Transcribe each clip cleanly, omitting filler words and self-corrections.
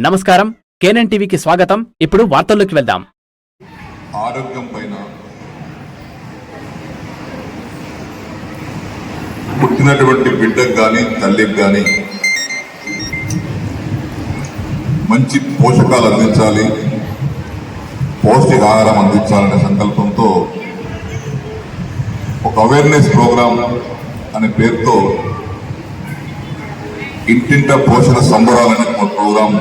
నమస్కారం, కేఎన్ఎన్ టీవీకి స్వాగతం. ఇప్పుడు వార్తల్లోకి వెళ్దాం. ఆరోగ్యం పైన పుట్టినటువంటి బిడ్డకు కానీ తల్లికి కానీ మంచి పోషకాలు అందించాలి, పౌష్టికాహారం అందించాలనే సంకల్పంతో ఒక అవేర్నెస్ ప్రోగ్రాం అనే పేరుతో ఇంటింట పోషణ సంబరాలనే ప్రోగ్రాం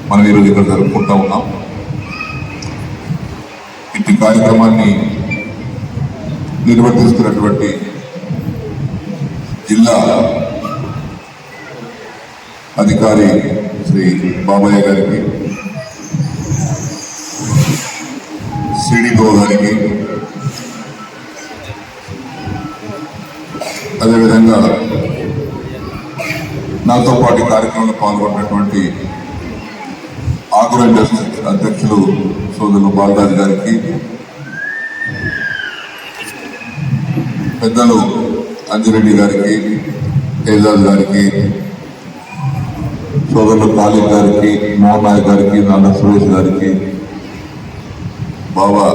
మనం ఈరోజు ఇక్కడ జరుపుకుంటా ఉన్నాం. ఇంటి కార్యక్రమాన్ని నిర్వర్తిస్తున్నటువంటి జిల్లా అధికారి శ్రీ బాబయ్య గారికి, సిడిఓ గారికి, అదేవిధంగా నాతో పాటు కార్యక్రమంలో పాల్గొన్నటువంటి ఆగ్రో ఇండస్ట్రీస్ అధ్యక్షులు సోదరులు బాలరాజు గారికి, పెద్దలు అంజిరెడ్డి గారికి, ఏజాజ్ గారికి, సోదరులు ఖాళీ గారికి, మోహన్ నాయక్ గారికి, నాన్న సురేష్ గారికి, బాబా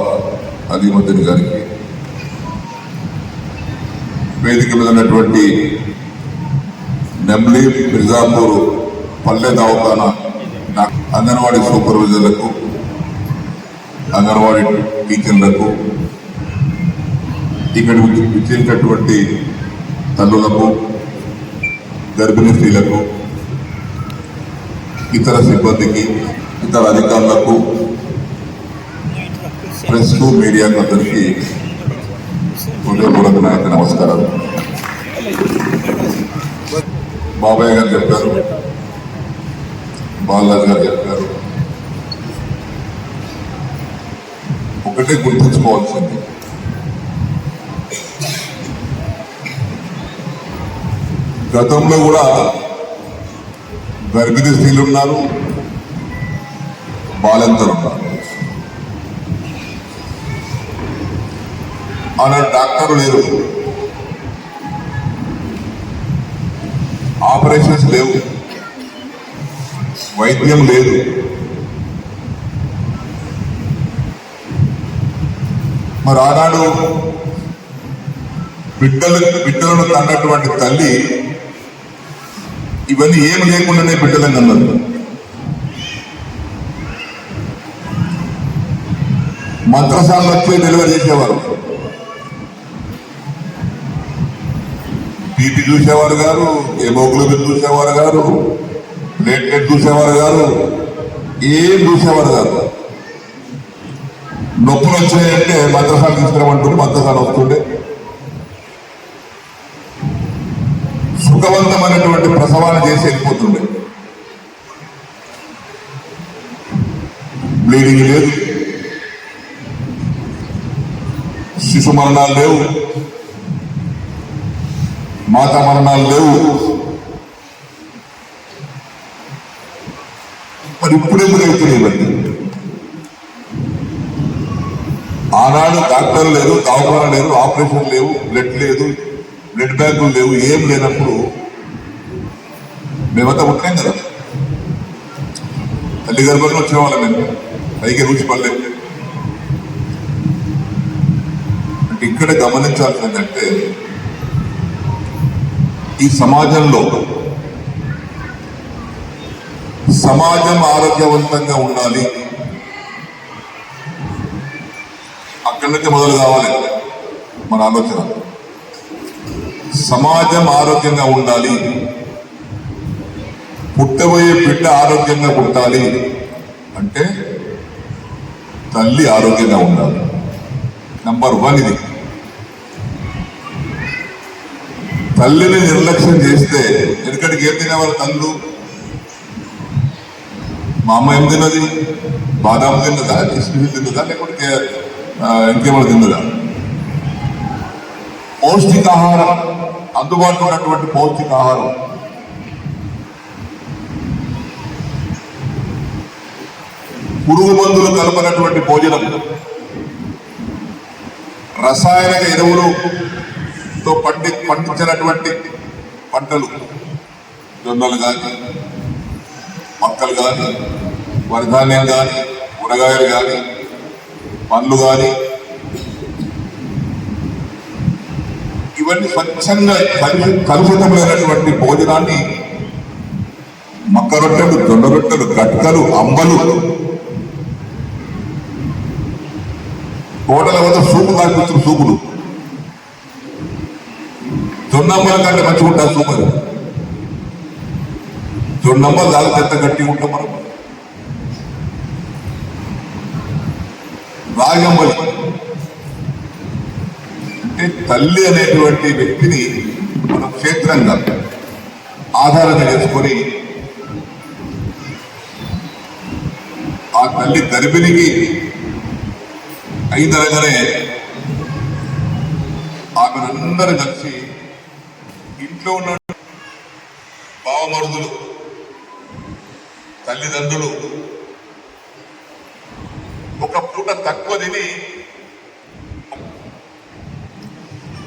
అలీముద్దీన్ గారికి, వేదిక మీద ఉన్నటువంటి నెమ్లీ, మిర్జాపూర్ పల్లె దవాఖానా అంగన్వాడీ సూపర్వైజర్లకు, అంగన్వాడీ టీచర్లకు, ఇక్కడికి ఇచ్చేటటువంటి తల్లులకు, గర్భిణీ స్త్రీలకు, ఇతర సిబ్బందికి, ఇతర అధికారులకు, ప్రెస్ మీడియాకు అందరికీ హృదయపూర్వక నమస్కారాలు. బాబాయ్ గారు చెప్పారు, బాలరాజు గారు చెప్పారు, ఒకటే గుర్తుంచుకోవాల్సింది, గతంలో కూడా గర్భిణీ స్త్రీలు ఉన్నారు, బాలింతలు ఉన్నారు. ఆనాడు డాక్టర్లు లేరు, ఆపరేషన్స్ లేవు, వైద్యం లేదు. మరి ఆనాడు బిడ్డలను కన్నటువంటి తల్లి ఇవన్నీ ఏమి లేకుండానే బిడ్డలను కన్నారు. మంత్రశాలలో వచ్చి డెలివరీ చేసేవారు, బీపీ చూసేవారు గారు, హెమోగ్లోబిన్ చూసేవారు గారు, ప్లేట్లెట్ చూసేవారు గారు, ఏం చూసేవారు గారు. నొప్పులు వచ్చాయంటే మంత్రశాల తీసుకురామంటుండే, మంత్రశాల వస్తుండే. సుఖవంతమైనటువంటి ప్రసవాన్ని చేసి వెళ్ళిపోతుండే. బ్లీడింగ్ లేదు, శిశు మరణాలు లేవు, మాతా మరణాలు లేవు. మరి ఇప్పుడెప్పుడు అవుతున్నాయి? ఆనాడు డాక్టర్లు లేరు, దవాఖానా లేరు, ఆపరేషన్ లేవు, బ్లడ్ లేదు, బ్లడ్ బ్యాంకులు లేవు, ఏం లేనప్పుడు మేమంతా పుట్టాం కదా. తల్లి గర్భంలో వచ్చిన వాళ్ళం, మేము పైకి రుచి పడలేము. అంటే ఇక్కడ గమనించాల్సింది ఏంటంటే, ఈ సమాజంలో సమాజం ఆరోగ్యవంతంగా ఉండాలి, అక్కడి నుంచి మొదలు కావాలి మన ఆలోచన. సమాజం ఆరోగ్యంగా ఉండాలి, పుట్టబోయే బిడ్డ ఆరోగ్యంగా పుట్టాలి అంటే తల్లి ఆరోగ్యంగా ఉండాలి. నంబర్ 1 ఇది. తల్లిని నిర్లక్ష్యం చేస్తే, ఎందుకంటే ఏం తినేవారు తల్లు? మా అమ్మ ఏం తిన్నది? బాదాం తిన్నదా, కిస్మిస్ తిన్నదా, లేకపోతే ఇంకేమైనా తిన్నదా? పౌష్టికాహారం, అందుబాటులో ఉన్నటువంటి పౌష్టికాహారం. పురుగు మందులు కలపనటువంటి భోజనం, రసాయన ఎరువులతో పండించినటువంటి పంటలు, జొన్నలు కానీ మొక్కలు కానీ వరిధాన్యం కానీ కూరగాయలు కానీ పండ్లు కానీ ఇవన్నీ స్వచ్ఛంగా కలుషితమైనటువంటి భోజనాన్ని మక్క రొట్టెలు, జొన్న రొట్టెలు, గట్కలు, అంబలు, హోటల వద్ద సూపు కాల్పించిన సూపులు, జొన్నమ్మల కంటే మంచిగా ఉంటారు సూపు. అది జొన్నమ్మలు చాలా పెద్ద గట్టిగా ఉంటాం మనం. రాగంబలి అంటే తల్లి అనేటువంటి వ్యక్తిని మనం క్షేత్రంగా ఆధారంగా చేసుకొని ఆ తల్లి గర్భిణికి అయినగానే ఆమెనందరూ కలిసి ఇంట్లో ఉన్న బావమరుదులు, తల్లిదండ్రులు ఒక పూట తక్కువ తిని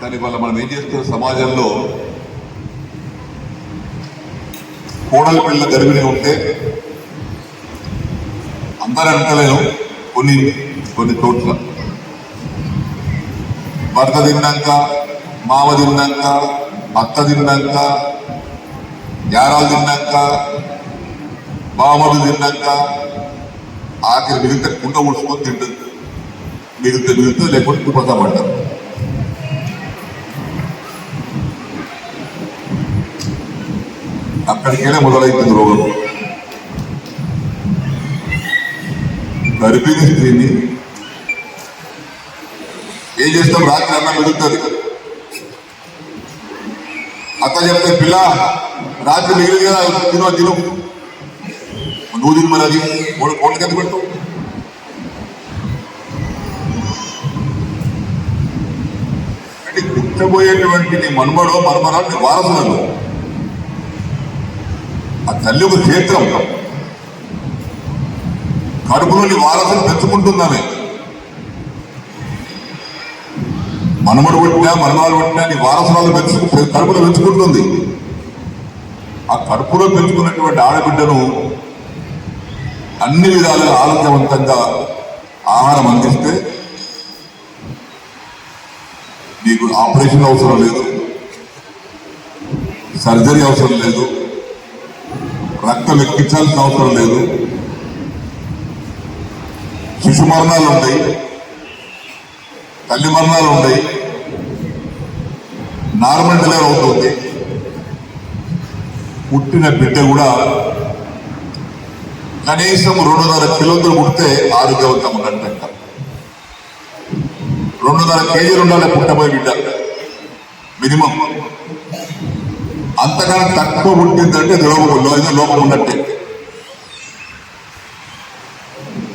దానివల్ల మనం ఏం చేస్తున్న సమాజంలో కోడలి పిల్ల గర్భిణి ఉంటే అందరూ అంటలేను, కొన్ని చోట్ల భర్త తిన్నాక, మామ తిన్నాక, అత్త తిన్నాక, యారాలు తిన్నాక, బామలు తిన్నాక ఆఖరి మిగిలితే కుండ ఉడుచుకొని తింటుంది. మిగిలితే లేకపోతే కుప్పతామంటారు. అక్కడికైనా మొదలైతుంది రోగం. గర్భిణీ స్త్రీని ఏం చేస్తాం? రాత్రి అన్నం మిగులుతుంది. అత్త చెప్తే పిల్ల రాత్రి మిగిలి కదా తిను, నువ్వు తిని మరి అది కోళ్ళ కింద పెట్టు. అంటే గుర్తపోయేటువంటి నీ మనుమడో మనుమరాలు నీ వారసులను ఆ తల్లి ఒక క్షేత్రం. కడుపులోని వారసులు పెంచుకుంటుందామే. మనమడు పుట్టినా మనమాలు పుట్టినా నీ వారసురాలు కడుపులో పెంచుకుంటుంది. ఆ కడుపులో పెంచుకున్నటువంటి ఆడబిడ్డను అన్ని విధాలుగా ఆరోగ్యవంతంగా ఆహారం అందిస్తే నీకు ఆపరేషన్ అవసరం లేదు, సర్జరీ అవసరం లేదు, రక్తం ఎక్కించాల్సిన అవసరం లేదు, శిశు మరణాలు ఉంటాయి, తల్లి మరణాలు ఉంటాయి, నార్మల్ డెలివరీ అవుతుంది. పుట్టిన బిడ్డ కూడా కనీసం 2.5 కిలోలు పుడితే ఆరోగ్యవంతం ఉన్నట్టంట. 2.5 కేజీలు ఉండాలి పుట్టబోయే బిడ్డ మినిమం. అంతకన్నా తక్కువ పుట్టిందంటే లోపం ఉన్నట్టే.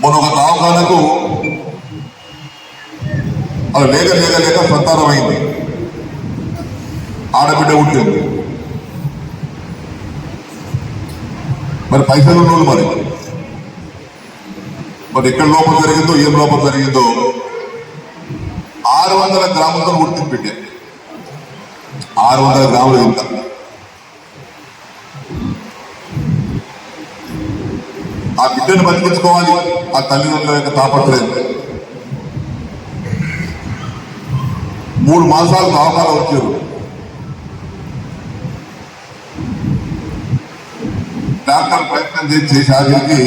మొన్న ఒక దవాఖానకు అలా లేక సంతానం అయింది. ఆడబిడ్డ పుట్టింది. మరి పైసలు ఉన్నోళ్ళు మరి ఎక్కడ లోపం జరిగిందో, ఏం లోపం జరిగిందో 600 గ్రాములతో పుట్టింది బిడ్డ. 600 గ్రాములు ఇంత. ఆ బిడ్డను బతికించుకోవాలి. ఆ తల్లిదండ్రుల యొక్క తాపత్రయం. 3 మాసాలు దవాఖాన వచ్చారు. డాక్టర్ ప్రయత్నం చేసి ఆఖరికి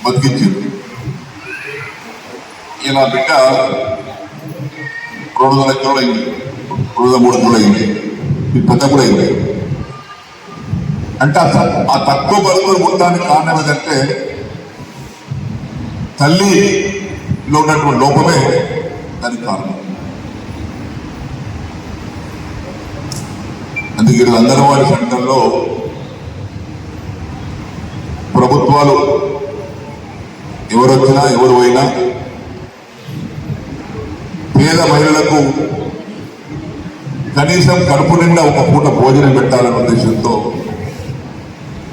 బతికించింది. ఇలా బిడ్డ 200 కిలోలు అయింది, 203 కిలోలు అయింది, పెద్ద కూడా అయింది. అంటే ఆ తక్కువ బరువులు ఉండడానికి కారణం ఏంటంటే తల్లిలో ఉన్నటువంటి లోపమే దానికి కారణం. అందుకే ఈరోజు అంగన్వాడీ సెంటర్లో ప్రభుత్వాలు ఎవరు వచ్చినా ఎవరు పోయినా పేద మహిళలకు కనీసం కడుపు నిండా ఒక పూట భోజనం పెట్టాలనే ఉద్దేశంతో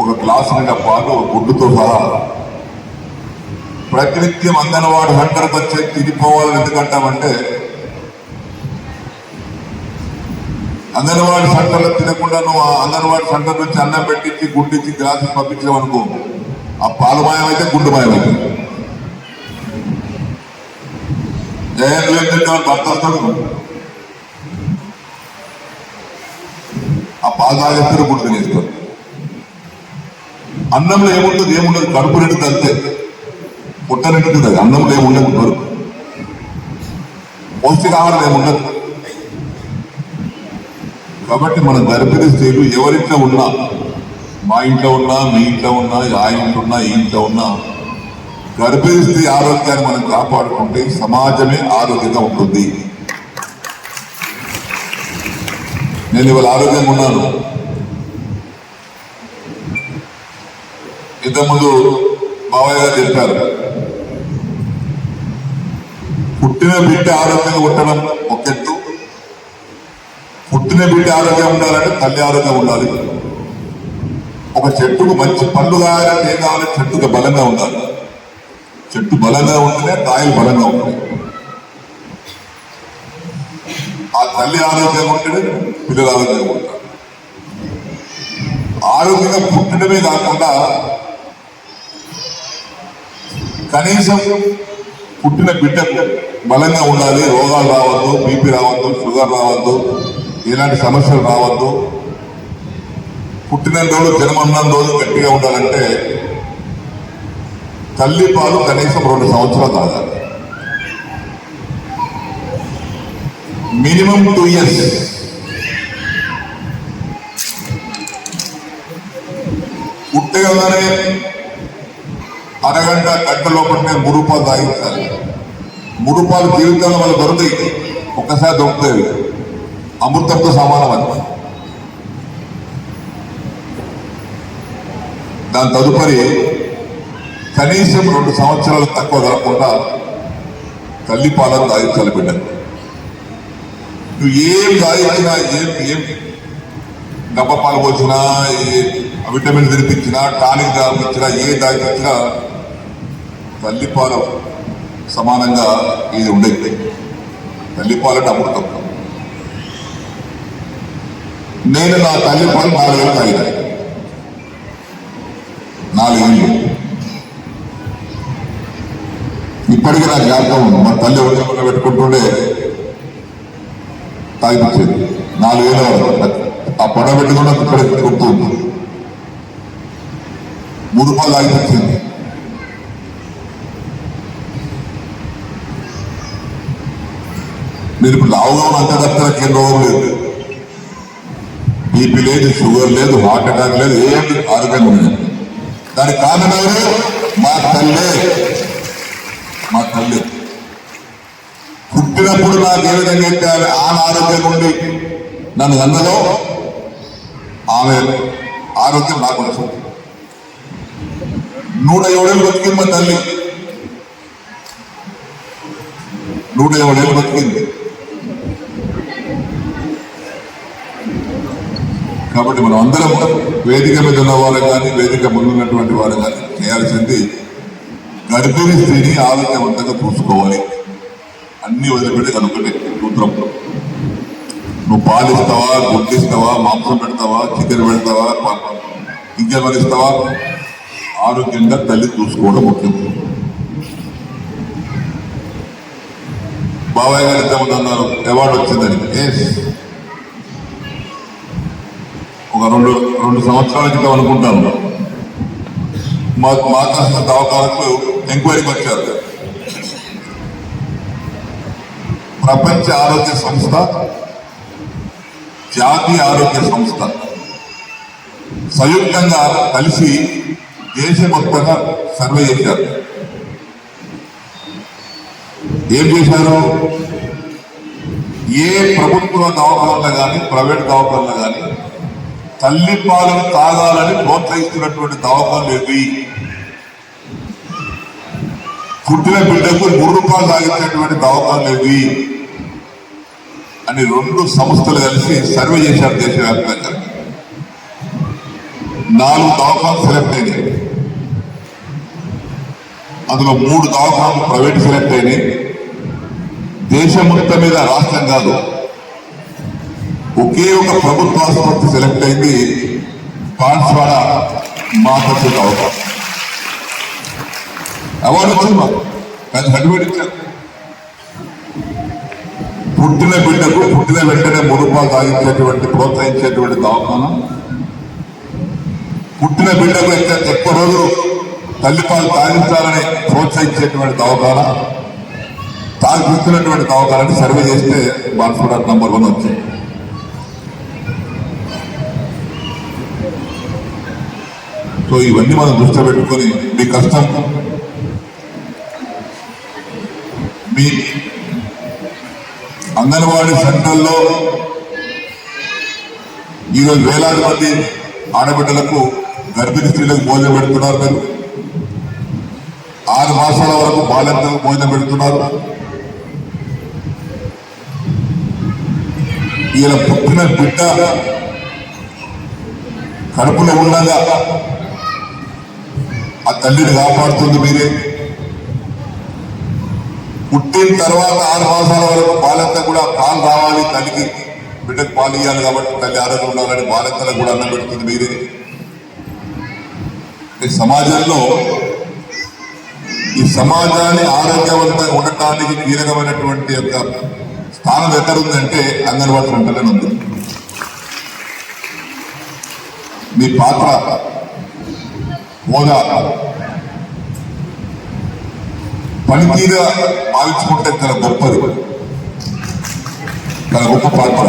ఒక గ్లాసు నిండా పాలు, గుడ్డుతో సహా ప్రతినిత్యం అంగన్వాడీ సెంటర్కి వచ్చే తినిపోవాలని ఎందుకంటామంటే అంగన్వాడీ సెంటర్లో తినకుండా నువ్వు ఆ అంగన్వాడీ సెంటర్ నుంచి అన్నం పెట్టించి గుడ్డిచ్చి గ్లాసు పంపించావు అనుకో, ఆ పాలు మాయమైతే గుడ్డు మాయమైతే భర్త వస్తాడు, ఆ పాలు తాగేస్తారు, గుడ్డు తినేస్తారు. అన్నంలో ఏముండదు కడుపు నిండుతుంది అంతే, పుట్ట నిండుతుంది. అది అన్నంలో ఏముండదు, కడుపు పౌష్టికాహారం ఏముండదు. కాబట్టి మన గర్భిణీ స్త్రీలు ఎవరింట్లో ఉన్నా, మా ఇంట్లో ఉన్నా, మీ ఇంట్లో ఉన్నా, ఆ ఇంట్లో ఉన్నా, ఈ ఇంట్లో ఉన్నా, గర్భిణీ స్త్రీ ఆరోగ్యాన్ని మనం కాపాడుకుంటే సమాజమే ఆరోగ్యంగా ఉంటుంది. నేను ఇవాళ ఆరోగ్యంగా ఉన్నాను. ఇంతకుముందు బాబాయ్ గారు చెప్పారు, పుట్టిన బిడ్డ ఆరోగ్యంగా ఉండడం ఒక ఎత్తు, పుట్టిన బిడ్డ ఆరోగ్యం ఉండాలంటే తల్లి ఆరోగ్యం ఉండాలి. ఒక చెట్టుకు మంచి పండు కావాలంటే ఏం కావాలి? చెట్టుకు బలంగా ఉండాలి. చెట్టు బలంగా ఉంటేనే కాయలు బలంగా ఉంటాయి. ఆ తల్లి ఆరోగ్యంగా ఉంటేనే పిల్లలు ఆరోగ్యంగా ఉంటారు. ఆరోగ్యంగా పుట్టడమే కాకుండా కనీసం పుట్టిన బిడ్డకు బలంగా ఉండాలి. రోగాలు రావద్దు, బీపీ రావద్దు, షుగర్ రావద్దు, ఎలాంటి సమస్యలు రావద్దు. పుట్టిన రోజు జన్మన్న రోజు గట్టిగా ఉండాలంటే తల్లి పాలు కనీసం 2 సంవత్సరాలు తాగాలి. Minimum 2 years. పుట్టగానే అరగంట గంట లోపలనే మురుపాలు తాగించాలి. మురుపాలు జీవితంలో వాళ్ళు దొరుకుతాయి, ఒక్కసారి దొరుకుతాయి, అమృతంతో సమానం అది. దాని తదుపరి కనీసం 2 సంవత్సరాలు తక్కువ కాకుండా తల్లి పాలను తాగించాలి బిడ్డ. నువ్వు ఏం తాగించినా, ఏం డబ్బా పాలు పోసినా, విటమిన్ తినిపించినా, టానిక్ తాగించినా, ఏ తాగించినా తల్లిపాలు సమానంగా ఇది ఉండేది. తల్లిపాలంటే అమృతం. నేను నా తల్లిపాలు 4 ఏళ్ళు తాగినా, 4 ఏళ్ళు. ఇప్పటికీ నా జ్ఞాపకం ఉంది. మా తల్లి ఒడిలో పెట్టుకుంటుండే తాగిపించేది 4 ఏళ్ళ వరకు. ఆ పొడ పెట్టుకున్నా ఇప్పటికి గుర్తుంది. 3 రూపాయలు తాగిపించింది. మీరు ఇప్పుడు లావుగా అంత దత్తకి ఏం రోగం లేదు, బీపీ లేదు, షుగర్ లేదు, హార్ట్ అటాక్ లేదు, ఏమి ఆరోగ్యంగా ఉంది. దానికి కారణం ఎవరు? మా తల్లే. మా తల్లి పుట్టినప్పుడు నాకు ఏ విధంగా అయితే ఆమె ఆరోగ్యం ఉండి నన్ను అన్నదో ఆమె ఆరోగ్యం నాకు వచ్చింది. 107 ఏళ్ళు బతికింది మా తల్లి, 107 ఏళ్ళు బతికింది. కాబట్టి మనం అందరం వేదిక మీద ఉన్న వాళ్ళు కానీ, వేదిక ముందున్నటువంటి వాళ్ళు కానీ చేయాల్సింది గర్భిణీ స్త్రీని ఆరోగ్యవంతంగా చూసుకోవాలి. అన్ని వదిలిపెట్టి కనుక్కుంటే సూత్రం. నువ్వు పాలిస్తావా, గుడ్డిస్తావా, మాంసం పెడతావా, చికెన్ పెడతావా, ఇంకేమైనా ఇస్తావా, ఆరోగ్యంగా తల్లి చూసుకోవడం ముఖ్యం. బాబాయ్ గారు ఎంతమంది అన్నారు అవార్డు వచ్చిందని? ఒక రెండు సంవత్సరాల క్రితం అనుకుంటాను మా కాస్త దవాఖానకు ఎంక్వైరీకి వచ్చారు. ప్రపంచ ఆరోగ్య సంస్థ, జాతీయ ఆరోగ్య సంస్థ సంయుక్తంగా కలిసి దేశం మొత్తంగా సర్వే చేశారు. ఏం చేశారు? ఏ ప్రభుత్వ దవాఖానలో కానీ, ప్రైవేట్ దవాఖానలో కానీ తల్లి పాలను తాగాలని ప్రోత్సహిస్తున్నటువంటి దవాఖానలు ఏవి? పుట్టిన బిడ్డకు 3 రూపాయలు తాగించేటువంటి దవాఖానలు ఏవి అని 2 సంస్థలు కలిసి సర్వే చేశారు దేశవ్యాప్తంగా. 4 దవాఖానలు సెలెక్ట్ అయినాయి. అందులో 3 దవాఖానలు ప్రైవేట్ సెలెక్ట్ అయినాయి. దేశం మొత్తం మీద రాష్ట్రం కాదు, ఒకే ఒక ప్రభుత్వ ఆసుపత్రి సెలెక్ట్ అయింది బాన్స్వాడ మాతృ అవకాశం అవార్డు వచ్చింది మాకు కానీ సర్టిఫికేట్ ఇచ్చారు. పుట్టిన బిడ్డకు పుట్టిన వెంటనే 3 రూపాయలు తాగించేటువంటి ప్రోత్సహించేటువంటి దవాఖాన, పుట్టిన బిడ్డకు ఎక్కువ రోజులు తల్లిపాలు తాగించాలని ప్రోత్సహించేటువంటి దవాఖాన, తాగిస్తున్నటువంటి దవాఖానని సర్వే చేస్తే బాన్స్వాడ నంబర్ 1 వచ్చింది. సో ఇవన్నీ మనం దృష్టిలో పెట్టుకొని మీ కష్టం మీ అంగన్వాడీ సెంటర్లో ఈరోజు వేలాది మంది ఆడబిడ్డలకు గర్భిణీ స్త్రీలకు భోజనం పెడుతున్నారు. మీరు 6 మాసాల వరకు బాలింతలకు భోజనం పెడుతున్నారు. ఈయన పుట్టిన బిడ్డ కడుపులో ఉండగా ఆ తల్లిని కాపాడుతుంది మీరే. పుట్టిన తర్వాత 6 మాసాల వరకు బాలింత కూడా పాలు రావాలి, తల్లికి బిడ్డకు పాలు ఇవ్వాలి కాబట్టి తల్లి ఆరోగ్యం ఉండాలని బాలింతలకు కూడా అన్నం పెడుతుంది మీరే. సమాజంలో ఈ సమాజాన్ని ఆరోగ్యవంతంగా ఉండటానికి కీలకమైనటువంటి యొక్క స్థానం ఎక్కడుందంటే అంగన్వాడీ సెంటర్లోనే ఉంది. మీ పాత్ర హోదా పనితీరుగా భావించుకుంటే చాలా గొప్పది, చాలా గొప్ప పాత్ర.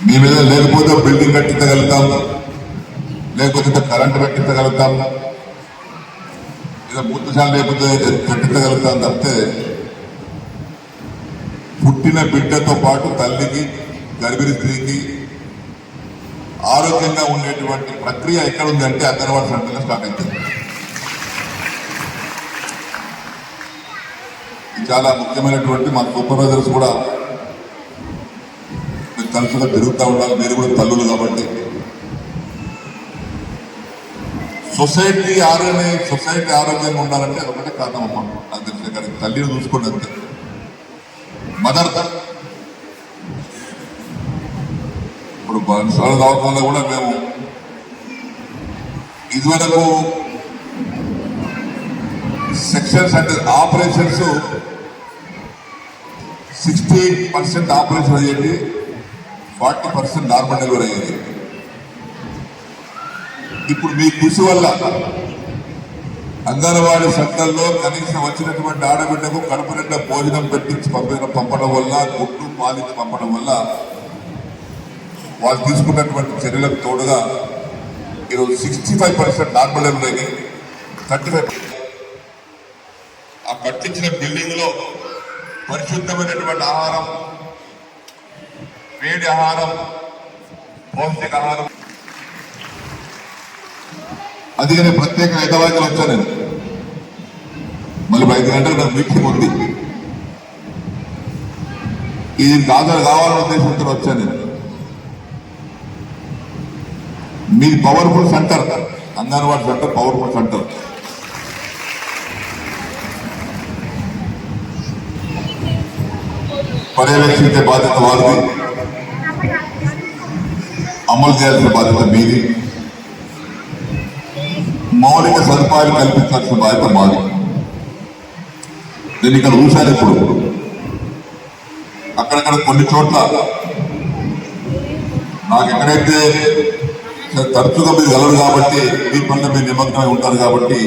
మీ మీద లేకపోతే బిల్డింగ్ కట్టించగలుగుతాం, లేకపోతే కరెంటు కట్టించగలుగుతాం, లేదా బుద్ధశాల లేకపోతే కట్టించగలుగుతాం తప్పితే పుట్టిన బిడ్డతో పాటు తల్లికి గర్భిణీ స్త్రీకి ఆరోగ్యంగా ఉండేటువంటి ప్రక్రియ ఎక్కడ ఉంది అంటే అంగన్వాడీ సెంటర్లో స్టార్ట్ అవుతుంది. ఇది చాలా ముఖ్యమైనటువంటి మా సూపర్వైజర్స్ కూడా మీరు తరచుగా తిరుగుతూ ఉండాలి. మీరు కూడా తల్లులు కాబట్టి సొసైటీ ఆరోగ్యంగా ఉండాలంటే అదొకటే కారణం అమ్మా. నాకు తెలిసిన కానీ తల్లిని చూసుకోండి అంతే. మదర్ ఇప్పుడు బాన్స్వాడ దవాఖానలో కూడా మేము ఇదివరకు సెక్షన్స్ అంటే ఆపరేషన్స్ 60% ఆపరేషన్ అయ్యేది, 40% నార్మల్ డెలివరీ అయ్యేది. ఇప్పుడు మీ కృషి వల్ల అంగన్వాడీ సెంటర్లో కనీసం వచ్చినటువంటి ఆడబిడ్డకు కడుపు నిండా భోజనం పెట్టించి పంపడం వల్ల, గుడ్డు పాలించి పంపడం వల్ల వాళ్ళు తీసుకున్నటువంటి చర్యలకు తోడుగా ఈరోజు 65% నార్మల్ డెలివరీ, 35% ఆ కట్టించిన బిల్డింగ్ లో పరిశుద్ధమైనటువంటి ఆహారం, వేడి ఆహారం, పౌష్టిక ఆహారం. అది నేను ప్రత్యేక హైదరాబాద్లో వచ్చాను. నేను మళ్ళీ 5 గంటలకు నాకు మీటింగ్ ఉంది. ఇది కావాలనే ఉద్దేశంతో వచ్చాను నేను. మీది powerful centre, anganwadi centre powerful centre. పర్యవేక్షించే బాధ్యత వారిది, అమలు చేయాల్సిన బాధ్యత మీది, మౌలిక సదుపాయాలు కల్పించాల్సిన బాధ్యత మాది. నేను ఇక్కడ చూశాను. ఇప్పుడు అక్కడక్కడ కొన్ని చోట్ల నాకు ఎక్కడైతే తరచుగా మీరు వెళ్ళరు కాబట్టి మీ పనులు మీరు నిమగ్నమై ఉంటారు కాబట్టి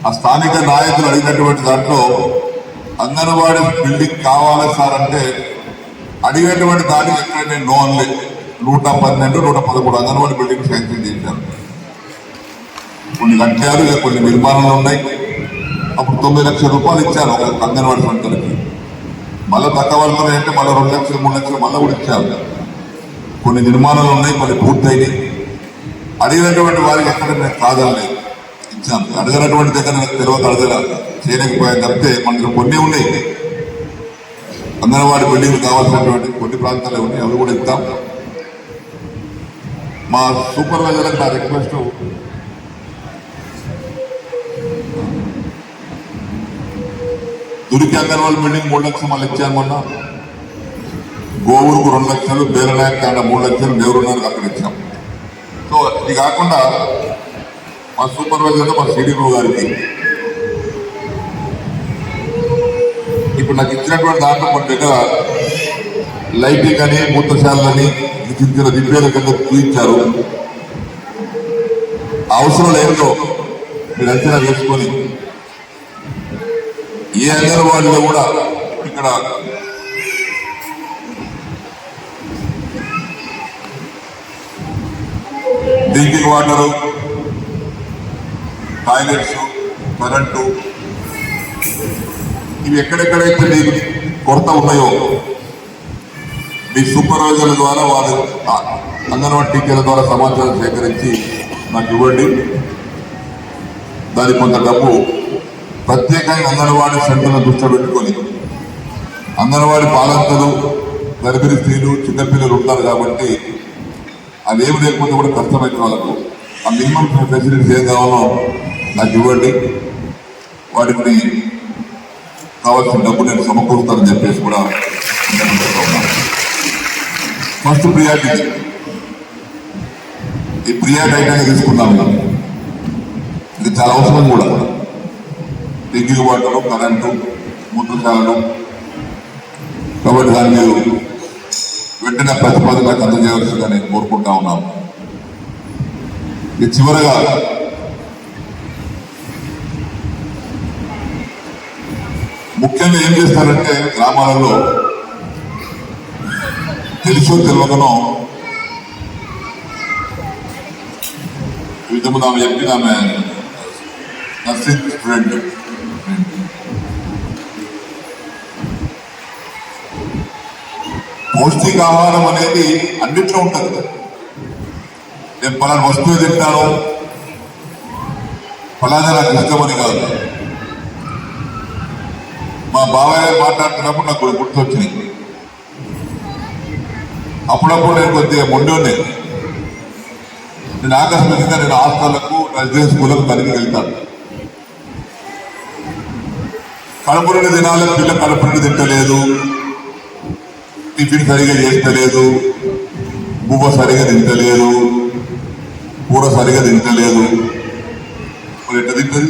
ఆ స్థానిక నాయకులు అడిగినటువంటి దాంట్లో అంగన్వాడీ బిల్డింగ్ కావాలి సార్ అంటే అడిగేటువంటి దానికి ఎక్కడ నేను నో అనలే. 112, 113 అంగన్వాడీ బిల్డింగ్ శాంక్షన్ చేశారు. కొన్ని కట్టారు, ఇక కొన్ని నిర్మాణాలు ఉన్నాయి. అప్పుడు 9 లక్షల రూపాయలు ఇచ్చారు ఒక అంగన్వాడీ సెంటర్కి. మళ్ళీ తక్కువ అంటే మళ్ళీ 2 లక్షలు 3 లక్షలు మళ్ళీ కూడా ఇచ్చారు. కొన్ని నిర్మాణాలు ఉన్నాయి, కొన్ని పూర్తయినాయి. అడిగినటువంటి వారికి ఎక్కడ నేను కాదనలేదు, ఇచ్చాను. అడిగినటువంటి దగ్గర నాకు తెలియక అడగల చేయలేకపోయాను తప్పితే మనకు కొన్ని ఉన్నాయి. అంగన్వాడీ బిల్డింగ్లు కావాల్సినటువంటి కొన్ని ప్రాంతాలు ఉన్నాయి, అవి కూడా ఇస్తాం. మా సూపర్వైజర్లకు నా రిక్వెస్ట్, దురికి అంగన్వాడీ బిల్డింగ్ 3 లక్షలు మళ్ళీ ఇచ్చాను మొన్న. గోవులకు 2 లక్షలు, బేరనాయక్ తాండ 3 లక్షలు, దేవరున్నానికి అక్కడ ఇచ్చాం. సో ఇది కాకుండా మా సూపర్వైజర్ మా సిడిఓ గారికి ఇప్పుడు నాకు ఇచ్చినటువంటి దాంట్లో మన దగ్గర లైటింగ్ అని, మూత్రశాలని, చిన్న రిపేర్ల కింద చూపించారు. అవసరం లేదో మీరు అంచనా వేసుకొని ఏ అంగన్వాడీలో కూడా ఇక్కడ డ్రింకింగ్ వాటరు, టాయిలెట్స్, కరెంటు ఇవి ఎక్కడెక్కడైతే మీకు కొరత ఉన్నాయో మీ సూపర్వైజర్ల ద్వారా వారి అంగన్వాడీ టీచర్ల ద్వారా సమాచారం సేకరించి నాకు ఇవ్వండి. దానికి కొంత డబ్బు ప్రత్యేకంగా అంగన్వాడీ సెంటర్ను దృష్టిలో పెట్టుకొని అంగన్వాడీ పాలకులు, గర్భిణీ స్త్రీలు, చిన్నపిల్లలు ఉంటారు కాబట్టి అదేమి లేకపోతే కూడా కష్టమైన వాళ్ళకు ఆ మినిమం ఫెసిలిటీస్ ఏం కావాలో నాకు ఇవ్వండి. వాటిని కావాల్సిన డబ్బు నేను సమకూరుతానని చెప్పేసి కూడా ఫస్ట్ ప్రియారిటీ ఈ ప్రియారిటీ అయినా తీసుకున్నాము. ఇది చాలా అవసరం కూడా. డ్రింకింగ్ వాటర్, కరెంటు, మూత్రశాలలు. కాబట్టి దాన్ని మీరు వెంటనే ప్రతిపాదనకు అందజేయవలసిందిగా నేను కోరుకుంటా ఉన్నాను. ఇది చివరగా ముఖ్యంగా ఏం చేస్తారంటే గ్రామాలలో తెలుసో తెలియకనో ఇంతకుముందు ఆమె చెప్పిన ఆమె నర్సింగ్ స్టూడెంట్ పౌష్టికాహారం అనేది అన్నిట్లో ఉంటుంది. నేను పలానా వస్తువు తింటాను, పలానా నాకు ఇష్టమని కాదు. మా బాబాయ్ మాట్లాడుతున్నప్పుడు నాకు గుర్తొచ్చినాయి. అప్పుడప్పుడు నేను కొద్దిగా మొండి నేను ఆకస్మికంగా నేను హాస్టళ్లకు, రెసిడెన్స్ స్కూళ్ళకు కలిగి వెళ్తాను. కడుపుని తినాలి, పిల్ల కడుపుని తింటలేదు, టిఫిన్ సరిగా చేస్తలేదు, బువ్వ సరిగా తింటలేదు, కూర సరిగా తింటలేదు. మరి ఎట్లా తింటది?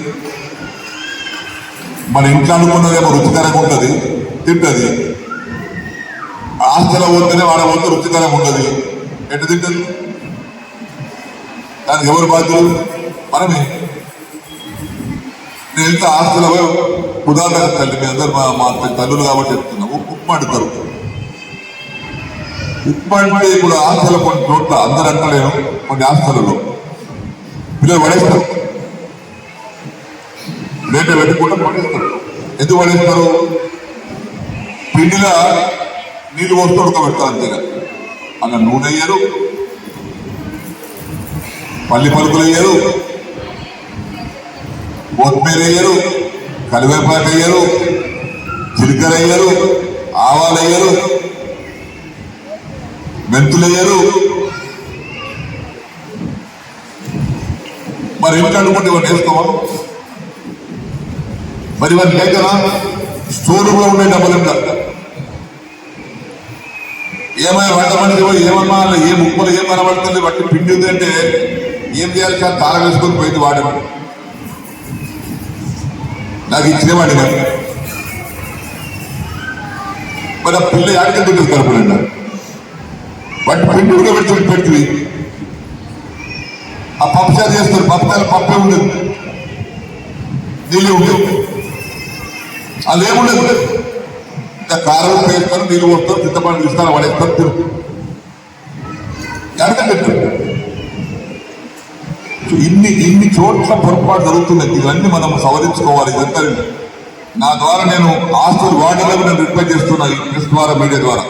మన ఇంట్లో అనుకున్నదేమో రుచికరంగా ఉంటుంది, తింటది. హాస్టల్లో పోతేనే వాడ పోతే రుచికరంగా ఉండదు, ఎట్లా తింటది? దానికి ఎవరు బాధ్యులు? మనమే. నేను ఎంత హాస్టల్లో ఉదాహరణ తల్లి, మీ అందరు మా తల్లులు కాబట్టి చెప్తున్నా. ఉప్మా అంటారు. ఉప్మా అంటే ఇప్పుడు హాస్టల్లో కొన్ని చోట్ల అందరు అంటలేను, కొన్ని హాస్టల్లో పిల్లలు పడేస్తారు, ప్లేట్ పెట్టుకుంటే పడేస్తారు. ఎందుకు పడేస్తారు? పిండిలో నీళ్ళు పోస్తూ ఉడకబెడతారు అంతేగా. అలా నూనె వేయరు, పల్లి పలుకులు వేయరు, కొత్తిమీర వేయరు, కరివేపాకు వేయరు, జీలకర్ర వేయరు, ఆవాలు వేయరు, మెంతులు వేయరు. మరి ఇంట్లో అనుకుంటే ఇవన్నీ వేసుకోవాలి. మరి ఇవన్నీ లేకనా స్టోర్లో ఉండే డబ్బులు ఉంటా ఏమైనా వంట మనిషి ఏమన్నా ఏ ముక్కలు ఏం కనబడుతుంది బట్టి పిండి ఉంది అంటే ఏం చేయాలి సార్? తాళ వేసుకొని పోయింది వాడేవాడు. నాకు ఇచ్చినవాడి మరి ఆ పిల్ల ఆడికి ఉంటుంది కలుపులండి. వాటి పిండి ఉడకబెట్టి పెడుతుంది. ఆ పప్పుచారు చేస్తారు, పప్పుచారు పప్పే ఉండదు, నీళ్ళు ఉండదు, అది ఏముండదు. ఇంకా కారం వేస్తారు, నీళ్ళు పోస్తారు, చింతపండు ఇస్తారు, పడేస్తారు, తిరుగుతుంది. ఎడకబెట్టారు. ఇన్ని చోట్ల పొరపాటు జరుగుతున్నాయి. ఇవన్నీ మనం సవరించుకోవాలి. ఇదంతా నా ద్వారా నేను హాస్టల్ వార్డులకు నేను రిక్వెస్ట్ చేస్తున్నా, ఈ ప్రెస్ ద్వారా, మీడియా ద్వారా.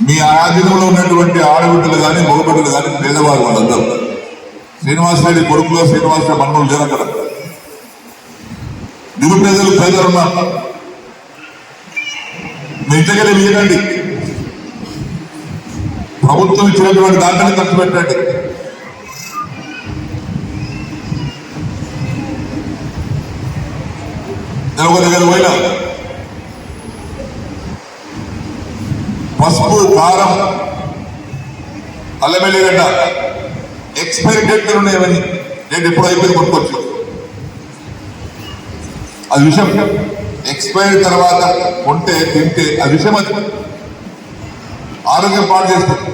మీ ఆధీనంలో ఉన్నటువంటి ఆడబిడ్డలు కానీ మగబిడ్డలు కానీ పేదవారు వాళ్ళందరూ. శ్రీనివాసరెడ్డి కొడుకులో శ్రీనివాసరెడ్డి మనములు లేరు అక్కడ. నిరుపేదలు పేదలు ఉన్నారు. మీ ఇంటికెళ్ళి వేయకండి. ప్రభుత్వం ఇచ్చినటువంటి దాంట్లోనే ఖర్చు పెట్టండి. నేను ఒక దగ్గర పోయినా పసుపు కారం అల్లం వెల్లిగడ్డ ఎక్స్పైరీ డేట్ ఉన్నాయని డేట్ ఎప్పుడు అయిపోయింది కొనుక్కోవచ్చు. అది విషయం. ఎక్స్పైరీ తర్వాత కొంటే తింటే అది విషయం. అది ఆరోగ్యం పాటు చేస్తుంది.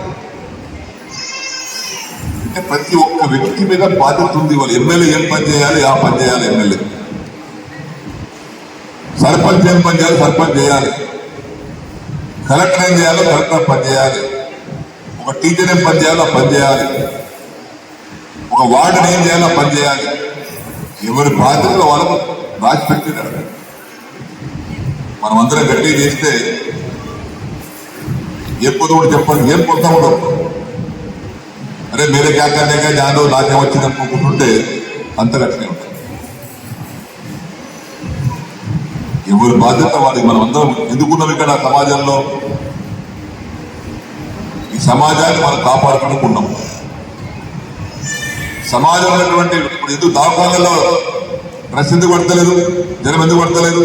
అంటే ప్రతి ఒక్క వ్యక్తి మీద బాధ్యత ఉంది. వాళ్ళు ఎమ్మెల్యే ఏం పని చేయాలి, ఆ పని చేయాలి. ఎమ్మెల్యే సర్పంచ్ ఏం పని చేయాలి, సర్పంచ్ చేయాలి. కలెక్టర్ ఏం చేయాలో కలెక్టర్ పని చేయాలి. ఒక టీచర్ ఏం పని చేయాలో పని చేయాలి. ఒక వార్డుని ఏం చేయాలో పని చేయాలి. ఎవరి బాధ్యతలు వాళ్ళకు రాసి పెట్టినారు. మనం అందరం గట్టిగా చేస్తే ఏ పొద్దు చెప్పండి, ఏం పొందుతా ఉండవు. అరే మీరే క్యాకర్నేగా జాను నాకేం వచ్చింది అనుకుంటుంటే అంత గట్టిగా ఉంటుంది. ఎవరి బాధ్యత వాళ్ళకి. మనం అందరం ఎందుకున్నాం ఇక్కడ సమాజంలో? ఈ సమాజాన్ని మనం కాపాడుకుంటున్నాం. సమాజంలో ఉన్నటువంటి ఇప్పుడు ఎందుకు దవాఖానలో డ్రెస్ ఎందుకు పడతలేదు, జనం ఎందుకు పడతలేదు?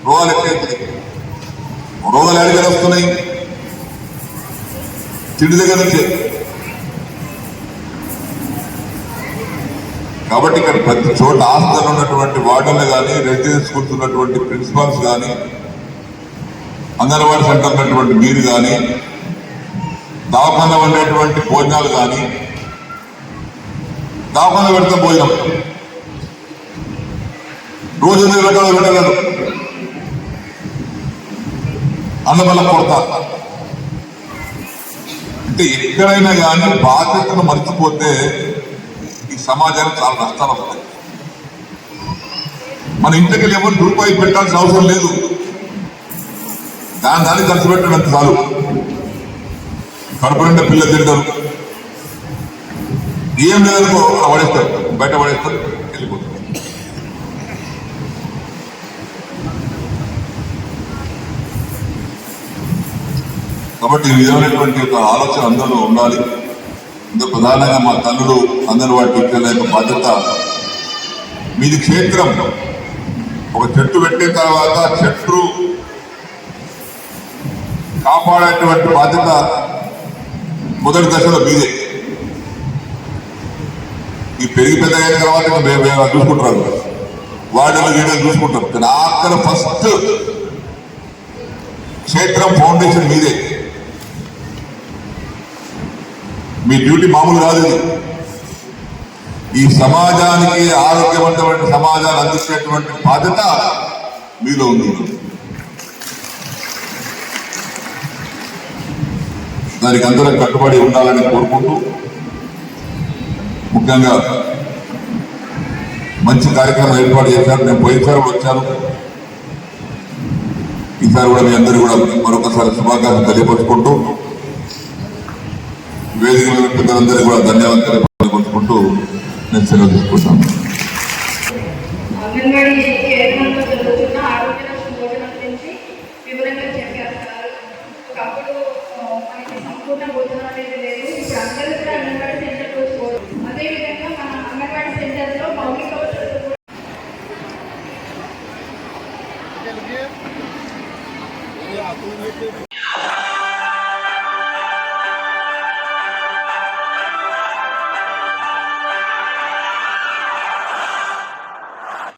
రోగాలు ఎక్కువ, రోగాలు అడిగారు వస్తున్నాయి తిండి దగ్గర నుంచి. కాబట్టి ఇక్కడ ప్రతి చోట హాస్టల్ ఉన్నటువంటి వార్డులు కానీ, రెసిడెన్స్ స్కూల్స్ ఉన్నటువంటి ప్రిన్సిపాల్స్ కానీ, అంగన్వాడీ సెంటర్ ఉన్నటువంటి మీరు కానీ, దవాఖాన ఉండేటువంటి భోజనాలు కానీ, దవాఖాన పెడితే భోజనం రోజు 8 గంటలు పెట్టగలరు. అన్నం వల్ల కొడతా. అంటే ఎక్కడైనా కానీ బాధ్యతను మర్చిపోతే ఈ సమాజానికి చాలా నష్టాలు వస్తాయి. మన ఇంటికి ఎవరు రూపాయి పెట్టాల్సిన అవసరం లేదు. దాన్ని ఖర్చు పెట్టడం చాలు. కడుపు నిండా పిల్లలు తింటారు. ఏం లేదనుకో పడేస్తారు, బయట పడేస్తారు, వెళ్ళిపోతారు. కాబట్టి ఈ విధమైనటువంటి ఒక ఆలోచన అందరూ ఉండాలి. ఇందులో ప్రధానంగా మా తల్లులు అంగన్వాడీ టీచర్ల యొక్క బాధ్యత. మీది క్షేత్రం. ఒక చెట్టు పెట్టిన తర్వాత చెట్టు కాపాడేటువంటి బాధ్యత మొదటి దశలో మీదే. ఈ పెరిగి పెద్దగా అయిన తర్వాత మేము చూసుకుంటారు, వార్డులు గీడలు చూసుకుంటారు. కానీ ఆఖరి ఫస్ట్ క్షేత్రం ఫౌండేషన్ మీదే. మీ డ్యూటీ మామూలు కాదు. ఇది ఈ సమాజానికి ఆరోగ్యవంతమైన సమాజాన్ని అందించేటువంటి బాధ్యత మీలో ఉంది. దానికి అందరం కట్టుబడి ఉండాలని కోరుకుంటూ, ముఖ్యంగా మంచి కార్యక్రమం ఏర్పాటు చేశారు. నేను పోయినసారి వచ్చాను, ఈసారి కూడా మీ అందరూ కూడా మరొకసారి శుభాకాంక్షలు తెలియపరుచుకుంటూ, వేదిక మీద పెద్దలందరికీ కూడా ధన్యవాదాలు తెలియపరుచుకుంటూ నేను సెలవు తీసుకుంటాను. అంగన్వాడీ కేంద్రంలో జరుగుతున్న ఆరోగ్య భోజనం గురించి వివరంగా చెప్పారు సార్. ఒకప్పుడు మనకి సంపూర్ణ భోజనం అనేది లేదు. ఇప్పుడు అందరూ